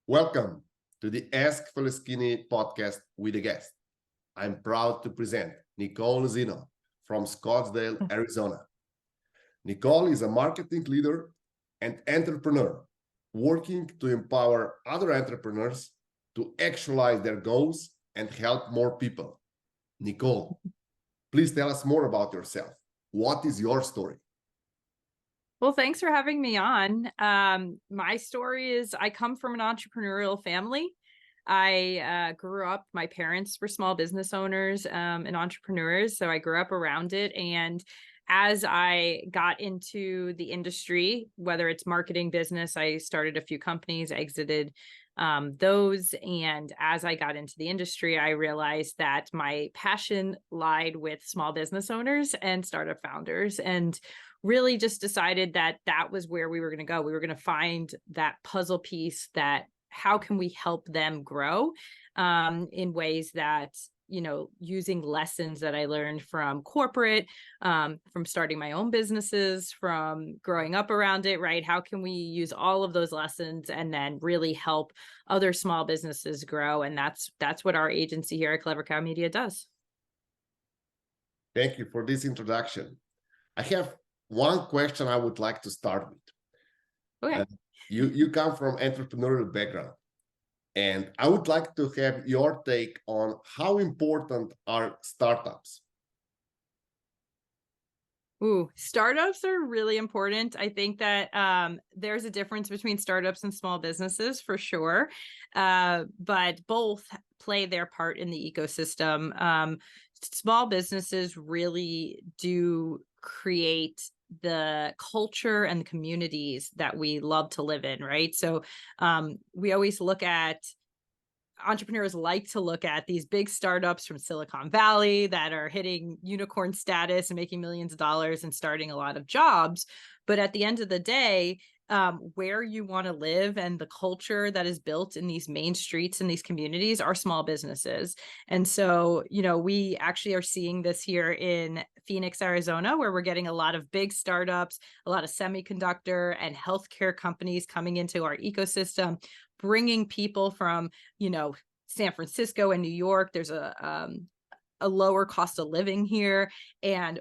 Welcome to the Ask Faleskini podcast with a guest. I'm proud to present Nicole Zeno from Scottsdale, Arizona. Nicole is a marketing leader and entrepreneur working to empower other entrepreneurs to actualize their goals and help more people. Nicole, please tell us more about yourself. What is your story? Well, thanks for having me on. My story is I come from an entrepreneurial family. I grew up, my parents were small business owners and entrepreneurs, so I grew up around it. And as I got into the industry, whether it's marketing business, I started a few companies, exited those. And as I got into the industry, I realized that my passion lied with small business owners and startup founders, and really just decided that that was where we were going to go. We were going to find that puzzle piece, that how can we help them grow in ways that, using lessons that I learned from corporate, from starting my own businesses, from growing up around it, right? How can we use all of those lessons and then really help other small businesses grow? And that's what our agency here at Clever Cow Media does. Thank you for this introduction. I have one question I would like to start with. Okay. You come from entrepreneurial background, and I would like to have your take on how important are startups. Ooh, startups are really important. I think that there's a difference between startups and small businesses for sure, but both play their part in the ecosystem. Small businesses really do create the culture and the communities that we love to live in, right? So we always look at entrepreneurs like to look at these big startups from Silicon Valley that are hitting unicorn status and making millions of dollars and starting a lot of jobs. But at the end of the day, where you want to live and the culture that is built in these main streets and these communities are small businesses. And so, we actually are seeing this here in Phoenix, Arizona, where we're getting a lot of big startups, a lot of semiconductor and healthcare companies coming into our ecosystem, bringing people from, San Francisco and New York. There's a lower cost of living here and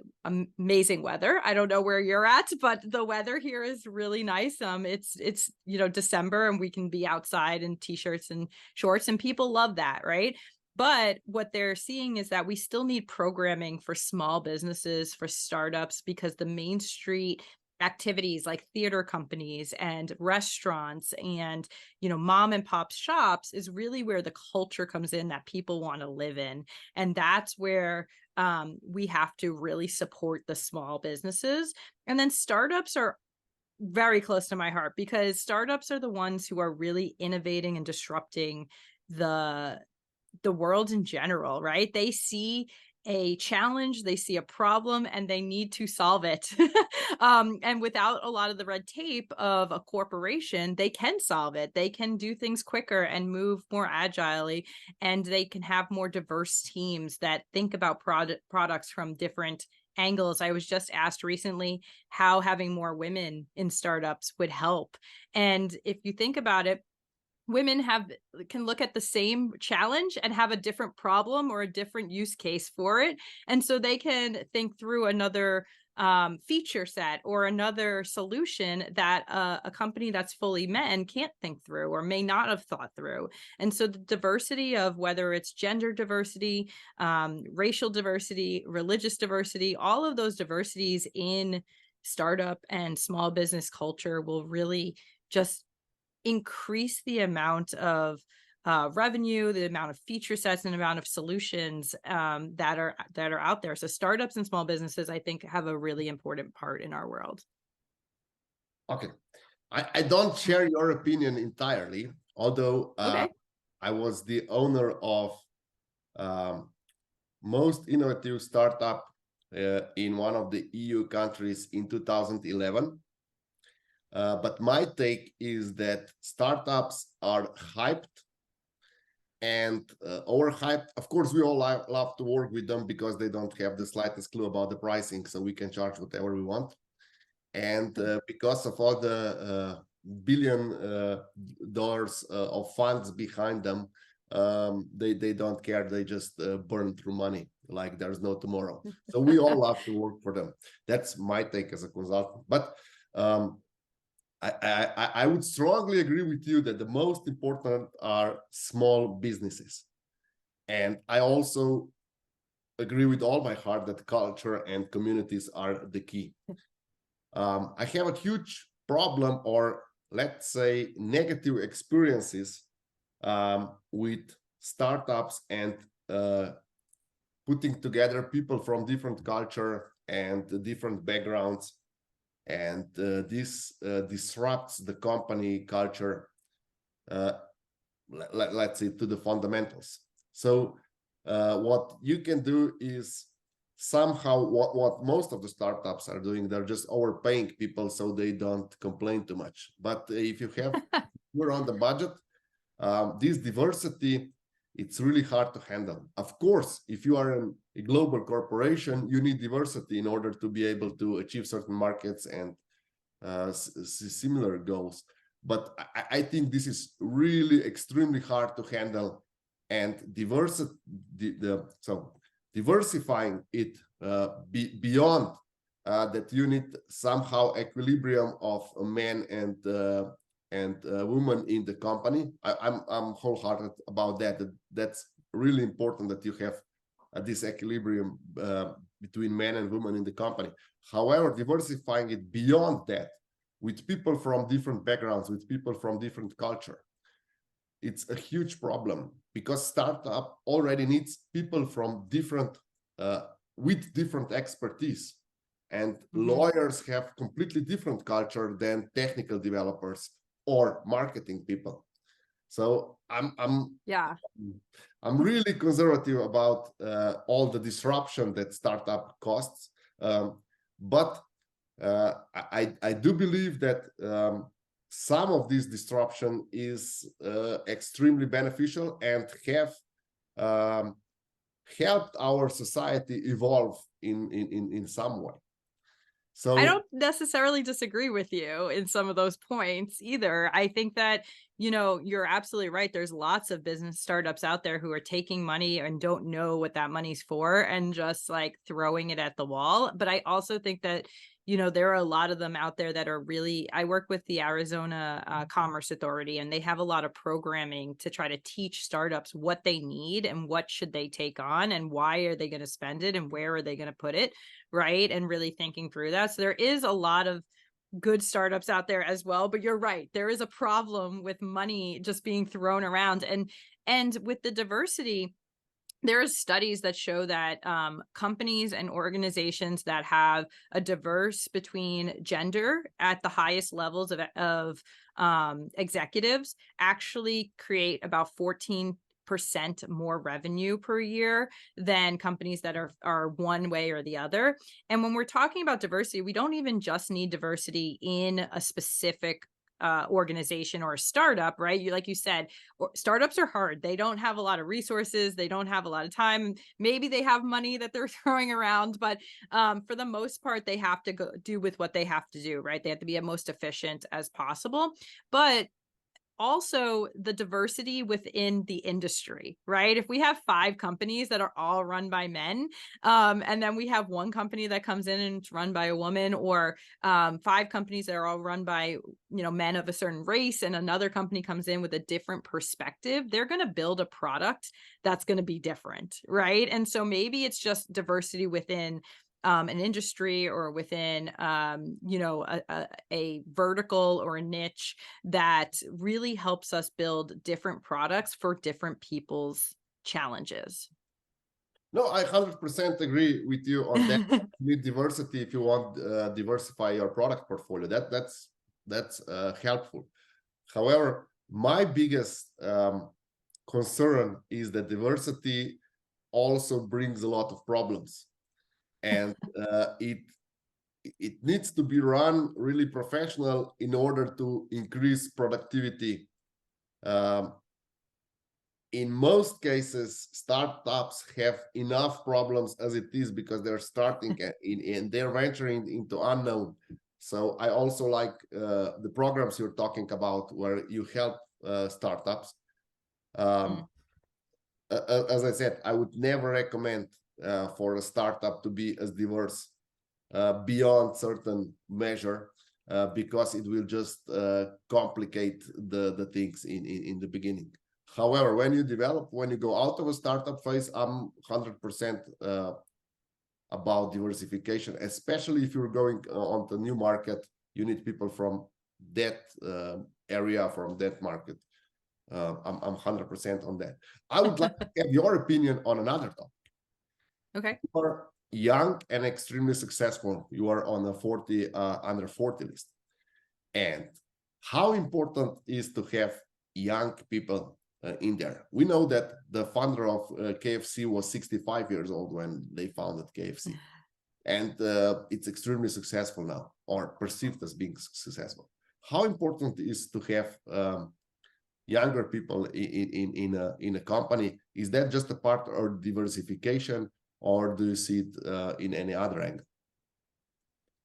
amazing weather. I don't know where you're at, but the weather here is really nice. It's December and we can be outside in t-shirts and shorts, and people love that, right? But what they're seeing is that we still need programming for small businesses, for startups, because the main street activities like theater companies and restaurants and mom and pop shops is really where the culture comes in that people want to live in. And that's where we have to really support the small businesses. And then startups are very close to my heart, because startups are the ones who are really innovating and disrupting the world in general, right? They see a challenge, they see a problem, and they need to solve it. And without a lot of the red tape of a corporation, they can solve it. They can do things quicker and move more agilely, and they can have more diverse teams that think about products from different angles. I was just asked recently how having more women in startups would help. And if you think about it, women can look at the same challenge and have a different problem or a different use case for it. And so they can think through another feature set or another solution that a company that's fully men can't think through or may not have thought through. And so the diversity of whether it's gender diversity, racial diversity, religious diversity, all of those diversities in startup and small business culture will really just increase the amount of revenue, the amount of feature sets, and the amount of solutions that are out there. So startups and small businesses, I think, have a really important part in our world. Okay, I don't share your opinion entirely, although Okay. I was the owner of most innovative startup in one of the EU countries in 2011. But my take is that startups are hyped and overhyped. Of course, we all love to work with them because they don't have the slightest clue about the pricing, so we can charge whatever we want. And because of all the billion dollars of funds behind them, they don't care. They just burn through money like there's no tomorrow. So we all have to work for them. That's my take as a consultant. But I would strongly agree with you that the most important are small businesses. And I also agree with all my heart that culture and communities are the key. I have a huge problem, or let's say negative experiences with startups and putting together people from different culture and different backgrounds, and this disrupts the company culture, let's say, to the fundamentals. So what you can do is somehow what most of the startups are doing, they're just overpaying people so they don't complain too much. But if you have you're on the budget, this diversity, it's really hard to handle. Of course, if you are a global corporation, you need diversity in order to be able to achieve certain markets and similar goals. But I think this is really extremely hard to handle, and diversifying it beyond that, you need somehow equilibrium of men and women in the company. I'm wholehearted about that. That's really important, that you have this equilibrium between men and women in the company. However, diversifying it beyond that, with people from different backgrounds, with people from different culture, it's a huge problem, because startup already needs people from different with different expertise, and lawyers have completely different culture than technical developers or marketing people. So I'm really conservative about all the disruption that startup costs, but I do believe that some of this disruption is extremely beneficial and have helped our society evolve in some way. So I don't necessarily disagree with you in some of those points either. I think that, you're absolutely right. There's lots of business startups out there who are taking money and don't know what that money's for and just like throwing it at the wall. But I also think that, there are a lot of them out there that are really, I work with the Arizona Commerce Authority, and they have a lot of programming to try to teach startups what they need and what should they take on and why are they going to spend it and where are they going to put it, right? And really thinking through that. So there is a lot of good startups out there as well, but you're right, there is a problem with money just being thrown around. And with the diversity, there are studies that show that companies and organizations that have a diverse between gender at the highest levels of executives actually create about 14% more revenue per year than companies that are one way or the other. And when we're talking about diversity, we don't even just need diversity in a specific organization or a startup, right? Like you said, startups are hard. They don't have a lot of resources. They don't have a lot of time. Maybe they have money that they're throwing around, but for the most part, they have to go do with what they have to do, right? They have to be as most efficient as possible. But also the diversity within the industry, right? If we have 5 companies that are all run by men, and then we have one company that comes in and it's run by a woman, or 5 companies that are all run by, men of a certain race, and another company comes in with a different perspective, they're going to build a product that's going to be different, right? And so maybe it's just diversity within an industry or within, a vertical or a niche that really helps us build different products for different people's challenges. No, I 100% agree with you on that. You need diversity if you want diversify your product portfolio. That's helpful. However, my biggest concern is that diversity also brings a lot of problems, and it needs to be run really professional in order to increase productivity. In most cases, startups have enough problems as it is, because they're starting and they're venturing into unknown. So I also like the programs you're talking about where you help startups. Um, as I said, I would never recommend for a startup to be as diverse beyond certain measure because it will just complicate the things in the beginning. However, when you go out of a startup phase, I'm 100% about diversification, especially if you're going on the new market. You need people from that area, from that market. I'm 100% on that. I would like to have your opinion on another topic. Okay. You are young and extremely successful. You are on a 40 under 40 list. And how important is to have young people in there? We know that the founder of KFC was 65 years old when they founded KFC. And it's extremely successful now, or perceived as being successful. How important is to have younger people in a company? Is that just a part of diversification, or do you see it in any other angle?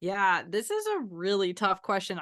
Yeah, this is a really tough question.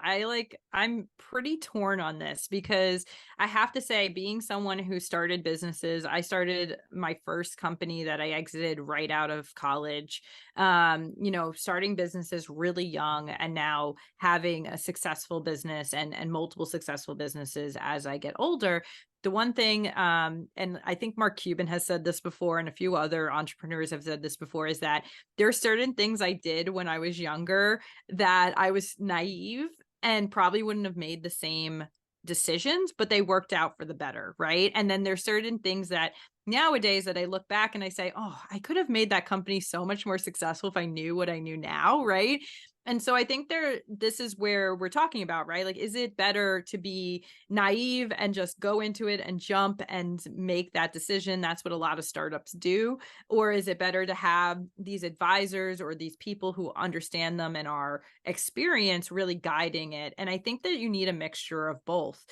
I'm pretty torn on this because I have to say, being someone who started businesses, I started my first company that I exited right out of college. Starting businesses really young and now having a successful business and multiple successful businesses as I get older. The one thing, and I think Mark Cuban has said this before, and a few other entrepreneurs have said this before, is that there are certain things I did when I was younger that I was naive and probably wouldn't have made the same decisions, but they worked out for the better, right? And then there's certain things that nowadays that I look back and I say, oh, I could have made that company so much more successful if I knew what I knew now, right? And so I think this is where we're talking about, right? Like, is it better to be naive and just go into it and jump and make that decision? That's what a lot of startups do. Or is it better to have these advisors or these people who understand them and are experienced really guiding it? And I think that you need a mixture of both.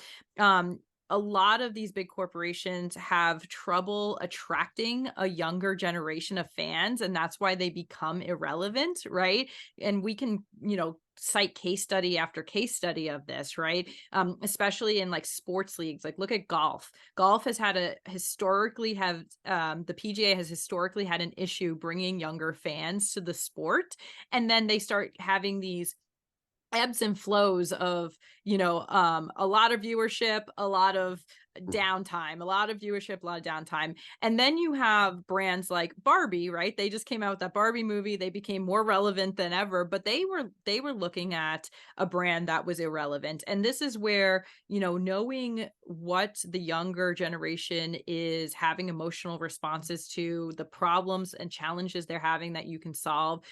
A lot of these big corporations have trouble attracting a younger generation of fans, and that's why they become irrelevant, right? And we can, cite case study after case study of this, right? Especially in like sports leagues. Like, look at golf. Golf has had the PGA has historically had an issue bringing younger fans to the sport, and then they start having these ebbs and flows of, a lot of viewership, a lot of downtime, a lot of viewership, a lot of downtime. And then you have brands like Barbie, right? They just came out with that Barbie movie. They became more relevant than ever, but they were looking at a brand that was irrelevant. And this is where, knowing what the younger generation is having emotional responses to, the problems and challenges they're having that you can solve,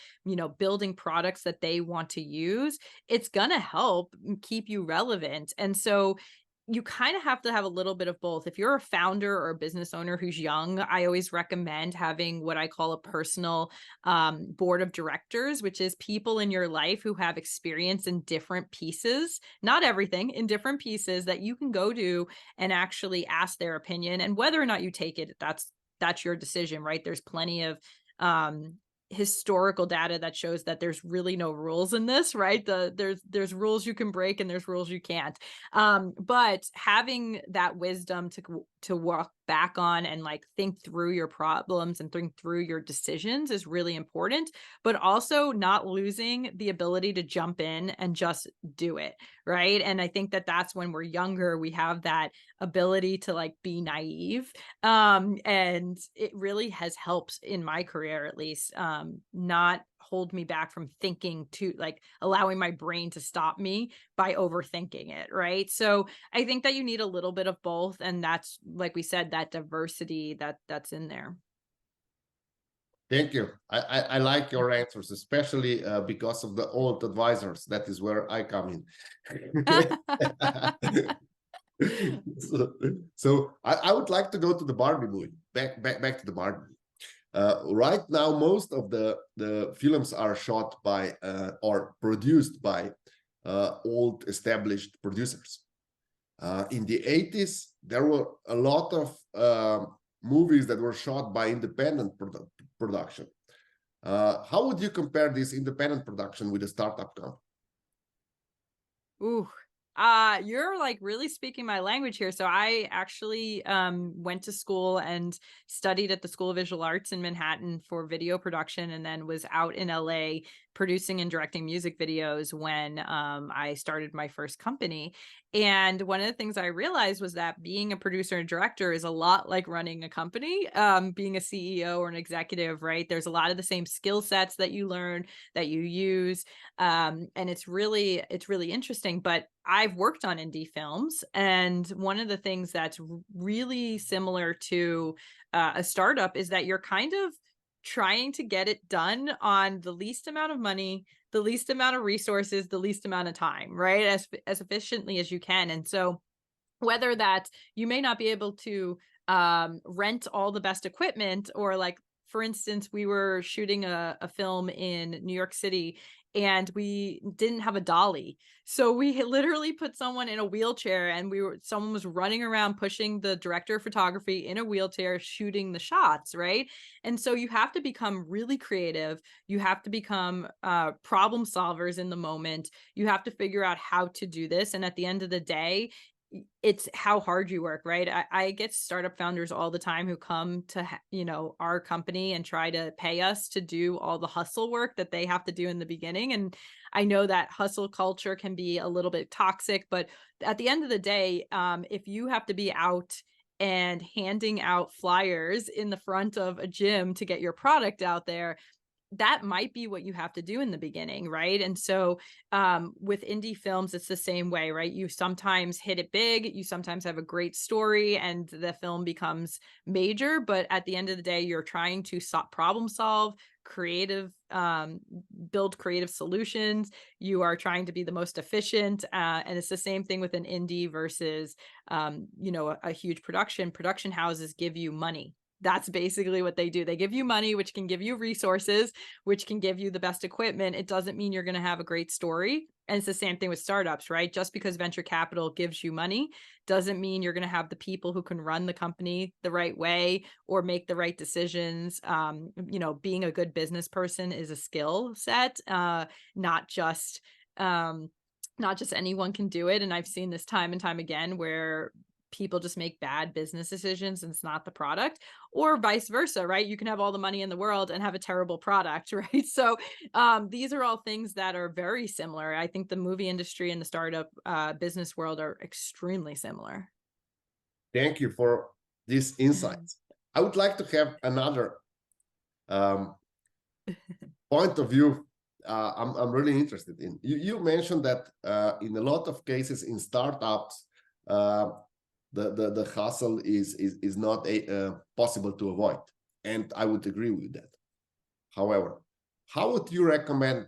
building products that they want to use, it's going to help keep you relevant. And so you kind of have to have a little bit of both. If you're a founder or a business owner who's young, I always recommend having what I call a personal board of directors, which is people in your life who have experience in different pieces, not everything, in different pieces that you can go to and actually ask their opinion. And whether or not you take it, that's your decision, right? There's plenty of historical data that shows that there's really no rules in this, right? There's rules you can break and there's rules you can't. But having that wisdom to walk back on and like think through your problems and think through your decisions is really important, but also not losing the ability to jump in and just do it, right? And I think that that's when we're younger, we have that ability to like be naive. And it really has helped in my career, at least, not hold me back from thinking, to like allowing my brain to stop me by overthinking it, right? So I think that you need a little bit of both, and that's, like we said, that diversity that's in there. Thank you. I like your answers, especially because of the old advisors. That is where I come in. So I would like to go to the Barbie movie. Back to the Barbie. Right now, most of the films are shot by or produced by old established producers. In the 80s, there were a lot of movies that were shot by independent production. How would you compare this independent production with a startup company? Ooh. You're like really speaking my language here. So I actually went to school and studied at the School of Visual Arts in Manhattan for video production, and then was out in LA producing and directing music videos when I started my first company. And one of the things I realized was that being a producer and director is a lot like running a company, being a CEO or an executive, right? There's a lot of the same skill sets that you learn, that you use, and it's really interesting. But I've worked on indie films, and one of the things that's really similar to a startup is that you're kind of trying to get it done on the least amount of money, the least amount of resources, the least amount of time, right? As efficiently as you can. And so whether that you may not be able to rent all the best equipment, or like, for instance, we were shooting a film in New York City and we didn't have a dolly. So we literally put someone in a wheelchair, and someone was running around pushing the director of photography in a wheelchair, shooting the shots, right? And so you have to become really creative. You have to become problem solvers in the moment. You have to figure out how to do this. And at the end of the day, it's how hard you work, right? I get startup founders all the time who come to, our company and try to pay us to do all the hustle work that they have to do in the beginning. And I know that hustle culture can be a little bit toxic, but at the end of the day, if you have to be out and handing out flyers in the front of a gym to get your product out there, that might be what you have to do in the beginning, right? And so with indie films, it's the same way, right? You sometimes hit it big, you sometimes have a great story, and the film becomes major. But at the end of the day, you're trying to problem solve, build creative solutions. You are trying to be the most efficient, and it's the same thing with an indie versus a huge production. Production houses give you money. That's basically what they do. They give you money, which can give you resources, which can give you the best equipment. It doesn't mean you're going to have a great story. And it's the same thing with startups, right? Just because venture capital gives you money doesn't mean you're going to have the people who can run the company the right way or make the right decisions. Being a good business person is a skill set, not just anyone can do it. And I've seen this time and time again where people just make bad business decisions and it's not the product, or vice versa, right? You can have all the money in the world and have a terrible product, right? So these are all things that are very similar. I think the movie industry and the startup business world are extremely similar. Thank you for these insights. I would like to have another point of view. I'm really interested in. You mentioned that in a lot of cases in startups, the hustle is not possible to avoid, and I would agree with that. However, how would you recommend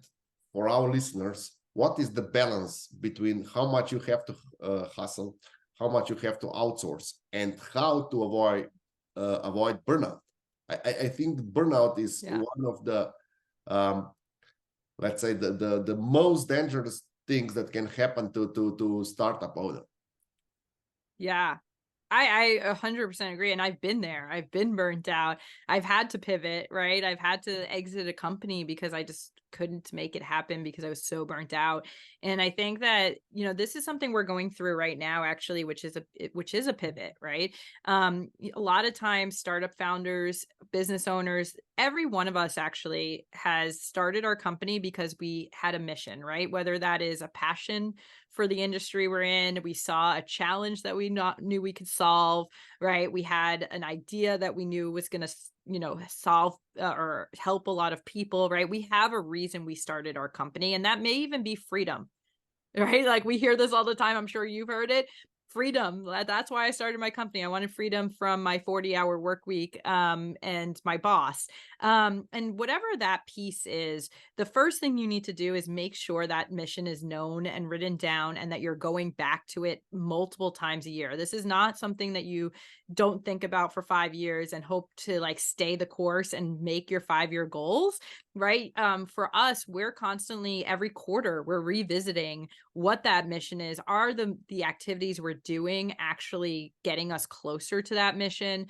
for our listeners, what is the balance between how much you have to hustle, how much you have to outsource, and how to avoid burnout? I think burnout is one of the let's say the most dangerous things that can happen to startup owner. Yeah, I 100% agree. And I've been there. I've been burnt out. I've had to pivot, right? I've had to exit a company because I just couldn't make it happen because I was so burnt out. And I think that, this is something we're going through right now, actually, which is a pivot, right? A lot of times startup founders, business owners, every one of us actually has started our company because we had a mission, right? Whether that is a passion for the industry we're in, we saw a challenge that we knew we could solve, right? We had an idea that we knew was going to solve or help a lot of people, right? We have a reason we started our company, and that may even be freedom, right? Like we hear this all the time. I'm sure you've heard it. Freedom. That's why I started my company. I wanted freedom from my 40-hour work week and my boss. And whatever that piece is, the first thing you need to do is make sure that mission is known and written down, and that you're going back to it multiple times a year. This is not something that you don't think about for 5 years and hope to like stay the course and make your 5-year goals, right? For us, we're constantly, every quarter, we're revisiting what that mission is. Are the activities we're doing actually getting us closer to that mission?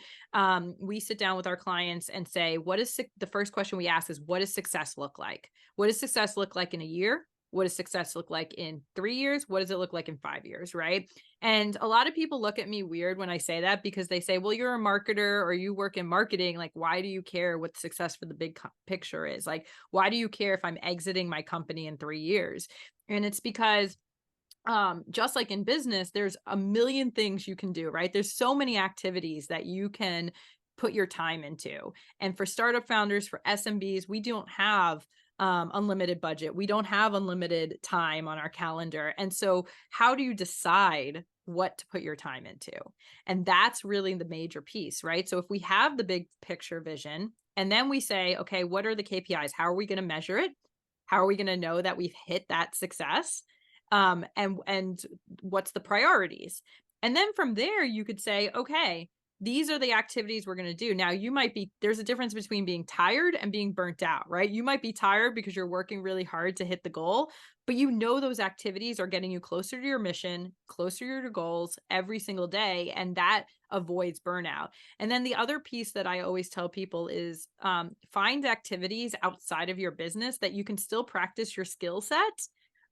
We sit down with our clients and say, the first question we ask is, what does success look like? What does success look like in a year? what does success look like in 3 years? What does it look like in 5 years? Right. And a lot of people look at me weird when I say that, because they say, well, you're a marketer or you work in marketing. Like, why do you care what success for the big picture is? Like, why do you care if I'm exiting my company in 3 years? And it's because just like in business, there's a million things you can do, right? There's so many activities that you can put your time into. And for startup founders, for SMBs, we don't have unlimited budget. We don't have unlimited time on our calendar. And so how do you decide what to put your time into? And that's really the major piece, right? So if we have the big picture vision, and then we say, okay, what are the KPIs? How are we going to measure it? How are we going to know that we've hit that success? And what's the priorities? And then from there, you could say, okay, these are the activities we're going to do. Now, there's a difference between being tired and being burnt out, right? You might be tired because you're working really hard to hit the goal, but you know those activities are getting you closer to your mission, closer to your goals every single day, and that avoids burnout. And then the other piece that I always tell people is find activities outside of your business that you can still practice your skill set,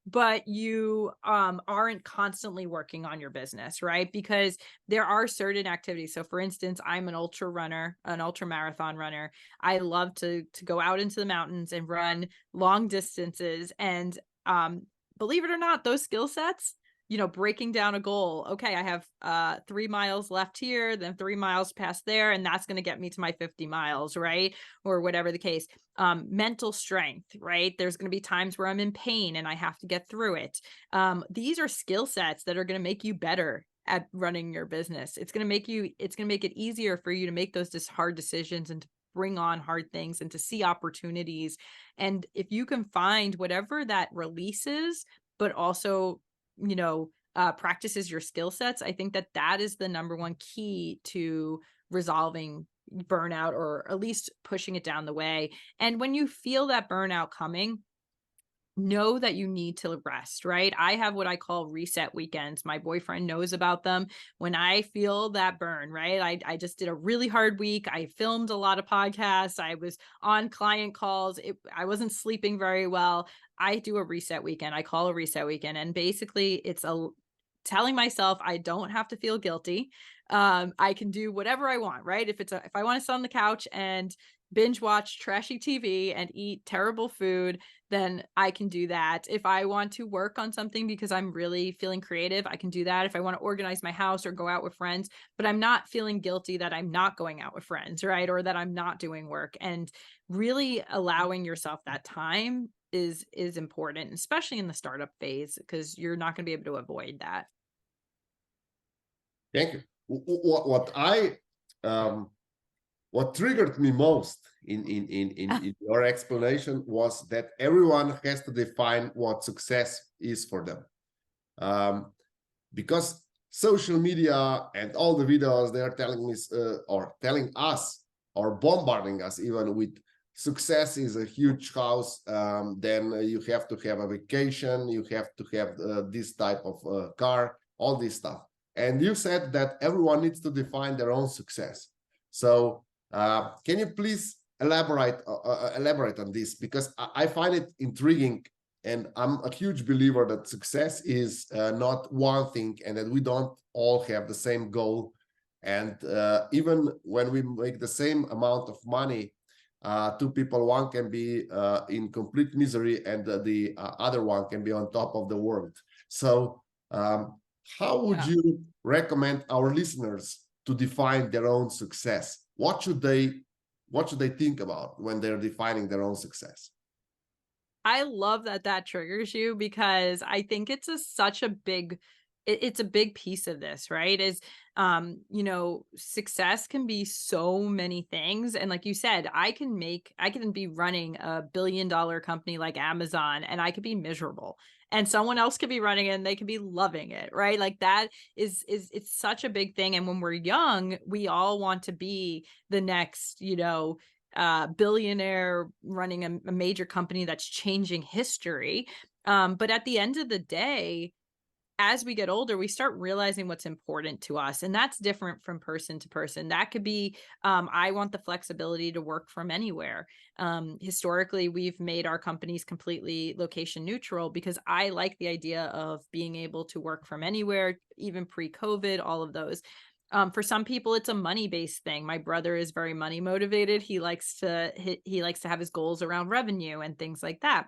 but you aren't constantly working on your business, right? Because there are certain activities. So for instance, I'm an ultra runner, an ultra marathon runner. I love to go out into the mountains and run long distances. And believe it or not, those skill sets, breaking down a goal. Okay, I have 3 miles left here, then 3 miles past there, and that's going to get me to my 50 miles, right? Or whatever the case. Mental strength, right? There's going to be times where I'm in pain and I have to get through it. These are skill sets that are going to make you better at running your business. It's going to make it easier for you to make those hard decisions and to bring on hard things and to see opportunities. And if you can find whatever that releases, but also practices your skill sets, I think that is the number one key to resolving burnout, or at least pushing it down the way. And when you feel that burnout coming, know that you need to rest, right? I have what I call reset weekends. My boyfriend knows about them. When I feel that burn, right? I just did a really hard week. I filmed a lot of podcasts. I was on client calls. I wasn't sleeping very well. I do a reset weekend. I call a reset weekend. And basically it's telling myself I don't have to feel guilty. I can do whatever I want, right? If I want to sit on the couch and binge watch trashy TV and eat terrible food, then I can do that. If I want to work on something because I'm really feeling creative, I can do that. If I want to organize my house or go out with friends, but I'm not feeling guilty that I'm not going out with friends, right? Or that I'm not doing work. And really allowing yourself that time is important, especially in the startup phase, because you're not going to be able to avoid that. Thank you. What triggered me most in your explanation was that everyone has to define what success is for them. Because social media and all the videos, they are telling me or telling us or bombarding us even with success is a huge house. Then you have to have a vacation, you have to have this type of car, all this stuff. And you said that everyone needs to define their own success. So can you please elaborate on this? Because I find it intriguing, and I'm a huge believer that success is not one thing, and that we don't all have the same goal. And even when we make the same amount of money, two people, one can be in complete misery, and the other one can be on top of the world. So how would you recommend our listeners to define their own success? What should they think about when they're defining their own success? I love that triggers you, because I think it's such a big piece of this, right? Is success can be so many things. And like you said, I can be running $1 billion company like Amazon, and I could be miserable, and someone else could be running it and they could be loving it, right? Like that it's such a big thing. And when we're young, we all want to be the next, billionaire running a major company that's changing history. But at the end of the day, as we get older, we start realizing what's important to us. And that's different from person to person. That could be, I want the flexibility to work from anywhere. Historically, we've made our companies completely location neutral because I like the idea of being able to work from anywhere, even pre-COVID, all of those. For some people, it's a money-based thing. My brother is very money motivated. He likes to have his goals around revenue and things like that.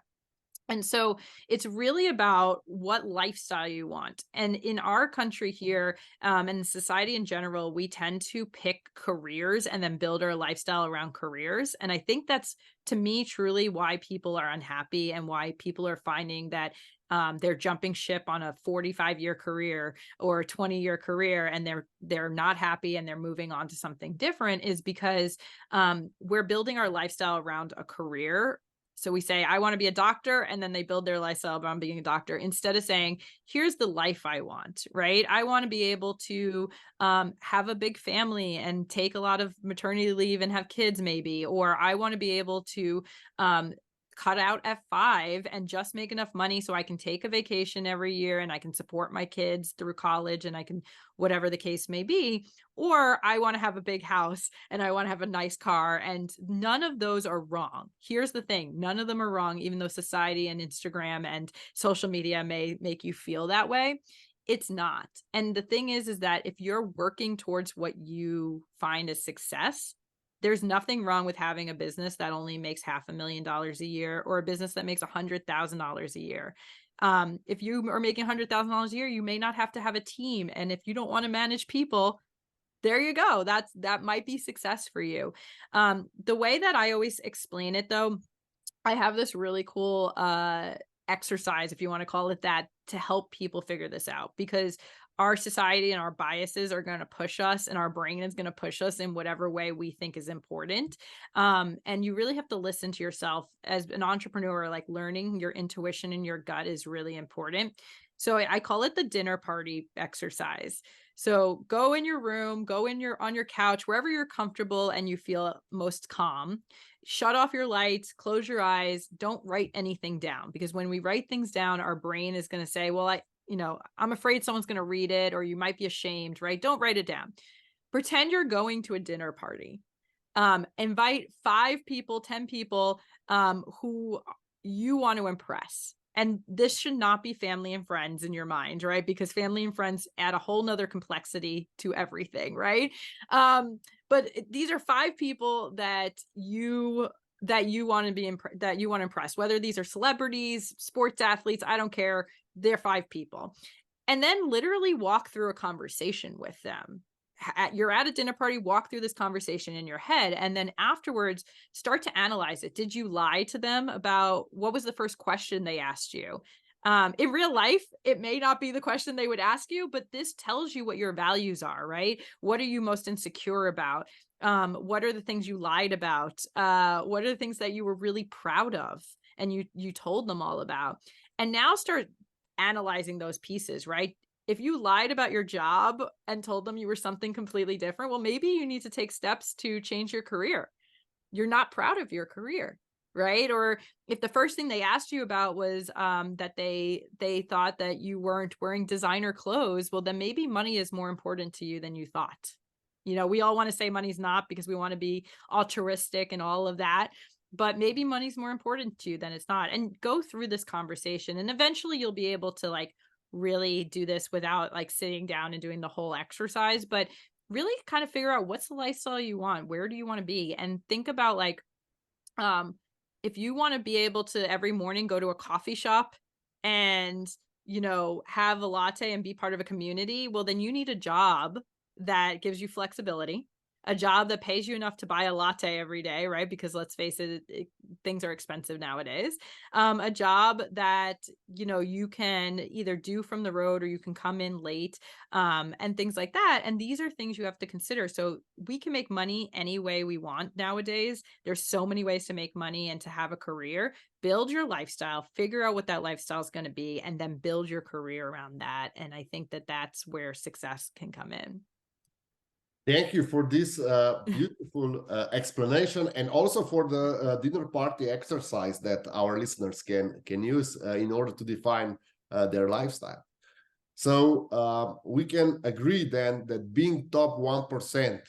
And so it's really about what lifestyle you want. And in our country here, and society in general, we tend to pick careers and then build our lifestyle around careers. And I think that's, to me, truly why people are unhappy and why people are finding that they're jumping ship on a 45-year career or a 20-year career, and they're not happy and they're moving on to something different, is because we're building our lifestyle around a career. So we say, I want to be a doctor, and then they build their lifestyle around being a doctor, instead of saying, here's the life I want, right? I want to be able to have a big family and take a lot of maternity leave and have kids maybe, or I want to be able to cut out F5 and just make enough money so I can take a vacation every year and I can support my kids through college and I can, whatever the case may be. Or I want to have a big house and I want to have a nice car, and none of those are wrong. Here's the thing. None of them are wrong, even though society and Instagram and social media may make you feel that way. It's not. And the thing is that if you're working towards what you find as success, there's nothing wrong with having a business that only makes $500,000 a year, or a business that makes $100,000 a year. If you are making $100,000 a year, you may not have to have a team. And if you don't want to manage people, there you go. That might be success for you. The way that I always explain it, though, I have this really cool exercise, if you want to call it that, to help people figure this out, because our society and our biases are going to push us, and our brain is going to push us in whatever way we think is important. And you really have to listen to yourself as an entrepreneur. Like, learning your intuition and your gut is really important. So I call it the dinner party exercise. So go in your room, on your couch, wherever you're comfortable and you feel most calm. Shut off your lights, close your eyes, don't write anything down, because when we write things down, our brain is going to say, well, I'm afraid someone's going to read it, or you might be ashamed, right? Don't write it down. Pretend you're going to a dinner party. Invite 5 people, 10 people who you want to impress. And this should not be family and friends in your mind, right? Because family and friends add a whole nother complexity to everything, right? But these are 5 people that you want to impress, whether these are celebrities, sports athletes, I don't care. They're 5 people. And then literally walk through a conversation with them. You're at a dinner party, walk through this conversation in your head, and then afterwards start to analyze it. Did you lie to them about what was the first question they asked you? In real life, it may not be the question they would ask you, but this tells you what your values are, right? What are you most insecure about? What are the things you lied about? What are the things that you were really proud of and you told them all about? And now start analyzing those pieces, right? If you lied about your job and told them you were something completely different, well, maybe you need to take steps to change your career. You're not proud of your career, right? Or if the first thing they asked you about was that they thought that you weren't wearing designer clothes, well, then maybe money is more important to you than you thought. We all want to say money's not, because we want to be altruistic and all of that. But maybe money's more important to you than it's not. And go through this conversation, and eventually you'll be able to really do this without sitting down and doing the whole exercise, but really kind of figure out what's the lifestyle you want. Where do you want to be? And think about if you want to be able to every morning go to a coffee shop and, have a latte and be part of a community, well, then you need a job that gives you flexibility, a job that pays you enough to buy a latte every day, right? Because let's face it, things are expensive nowadays. A job that, you can either do from the road or you can come in late, and things like that. And these are things you have to consider. So we can make money any way we want nowadays. There's so many ways to make money and to have a career. Build your lifestyle, figure out what that lifestyle is going to be, and then build your career around that. And I think that that's where success can come in. Thank you for this beautiful explanation, and also for the dinner party exercise that our listeners can use in order to define their lifestyle. So we can agree then that being top 1%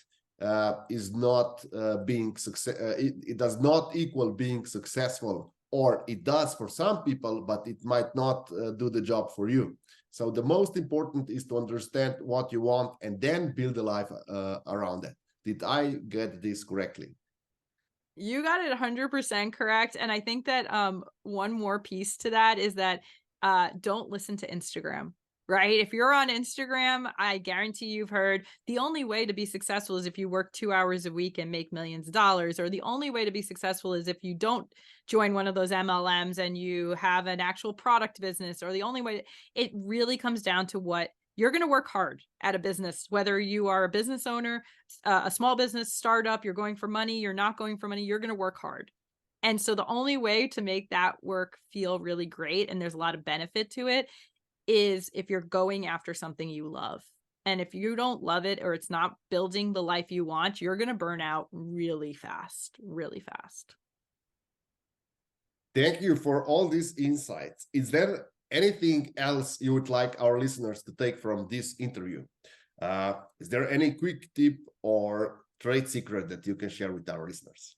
is not being success. It does not equal being successful, or it does for some people, but it might not do the job for you. So the most important is to understand what you want and then build a life around that. Did I get this correctly? You got it 100% correct. And I think that one more piece to that is that don't listen to Instagram, right? If you're on Instagram, I guarantee you've heard the only way to be successful is if you work 2 hours a week and make millions of dollars, or the only way to be successful is if you don't join one of those MLMs and you have an actual product business, or the only way. It really comes down to what you're going to work hard at a business, whether you are a business owner, a small business startup, you're going for money, you're not going for money, you're going to work hard. And so the only way to make that work feel really great, and there's a lot of benefit to it, is if you're going after something you love. And if you don't love it, or it's not building the life you want, you're going to burn out really fast, really fast. Thank you for all these insights. Is there anything else you would like our listeners to take from this interview? Is there any quick tip or trade secret that you can share with our listeners?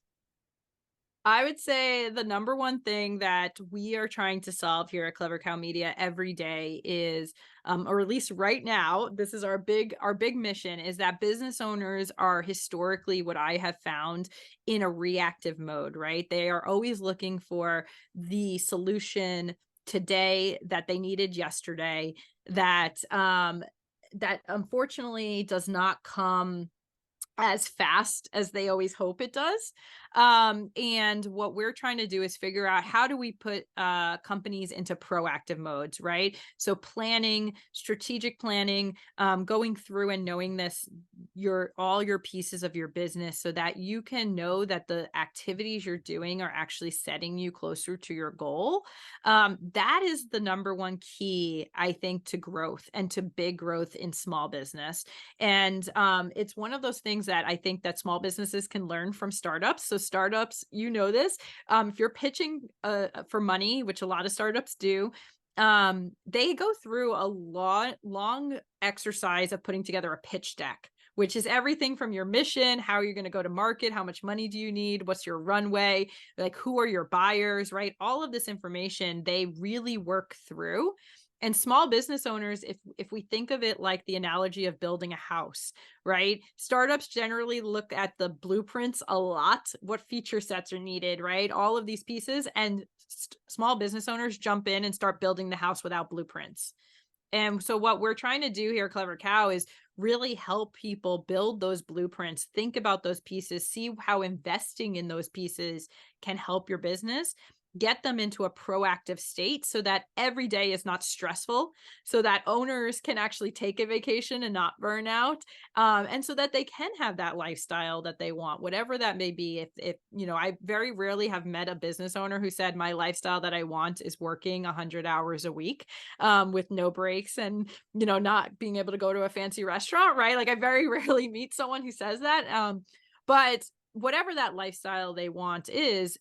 I would say the number one thing that we are trying to solve here at Clever Cow Media every day is, or at least right now, this is our big mission, is that business owners are historically, what I have found, in a reactive mode, right? They are always looking for the solution today that they needed yesterday, that that unfortunately does not come as fast as they always hope it does. And what we're trying to do is figure out, how do we put companies into proactive modes, right? So planning, strategic planning, going through and knowing this, all your pieces of your business, so that you can know that the activities you're doing are actually setting you closer to your goal. That is the number one key, I think, to growth, and to big growth in small business. And it's one of those things that I think that small businesses can learn from startups. So startups, you know this, if you're pitching for money, which a lot of startups do, they go through a long exercise of putting together a pitch deck, which is everything from your mission, how you're going to go to market, how much money do you need, what's your runway, like who are your buyers, right? All of this information they really work through. And small business owners, if we think of it like the analogy of building a house, right? Startups generally look at the blueprints a lot, what feature sets are needed, right? All of these pieces, and small business owners jump in and start building the house without blueprints. And so what we're trying to do here at Clever Cow is really help people build those blueprints, think about those pieces, see how investing in those pieces can help your business, get them into a proactive state so that every day is not stressful, so that owners can actually take a vacation and not burn out, and so that they can have that lifestyle that they want, whatever that may be. If you know, I very rarely have met a business owner who said, my lifestyle that I want is working 100 hours a week, with no breaks, and not being able to go to a fancy restaurant, right? Like, I very rarely meet someone who says that. But whatever that lifestyle they want is,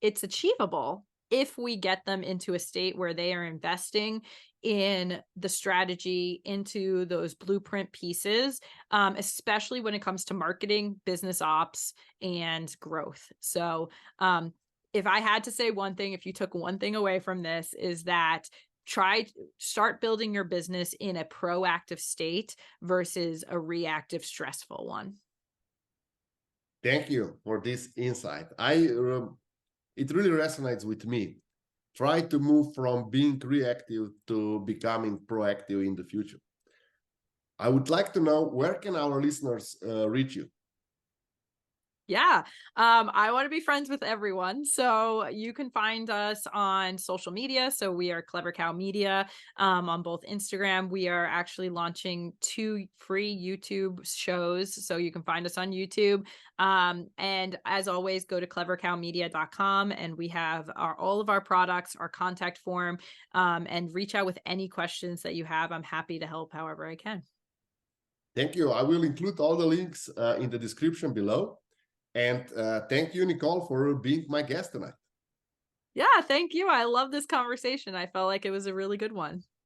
it's achievable if we get them into a state where they are investing in the strategy, into those blueprint pieces, especially when it comes to marketing, business ops, and growth. So if I had to say one thing, if you took one thing away from this, is that start building your business in a proactive state versus a reactive, stressful one. Thank you for this insight. It really resonates with me. Try to move from being reactive to becoming proactive in the future. I would like to know, where can our listeners reach you? Yeah. I want to be friends with everyone. So you can find us on social media. So we are Clever Cow Media on both Instagram. We are actually launching 2 free YouTube shows. So you can find us on YouTube. And as always, go to clevercowmedia.com, and we have all of our products, our contact form, and reach out with any questions that you have. I'm happy to help however I can. Thank you. I will include all the links in the description below. And thank you, Nicole, for being my guest tonight. Yeah, thank you. I love this conversation. I felt like it was a really good one.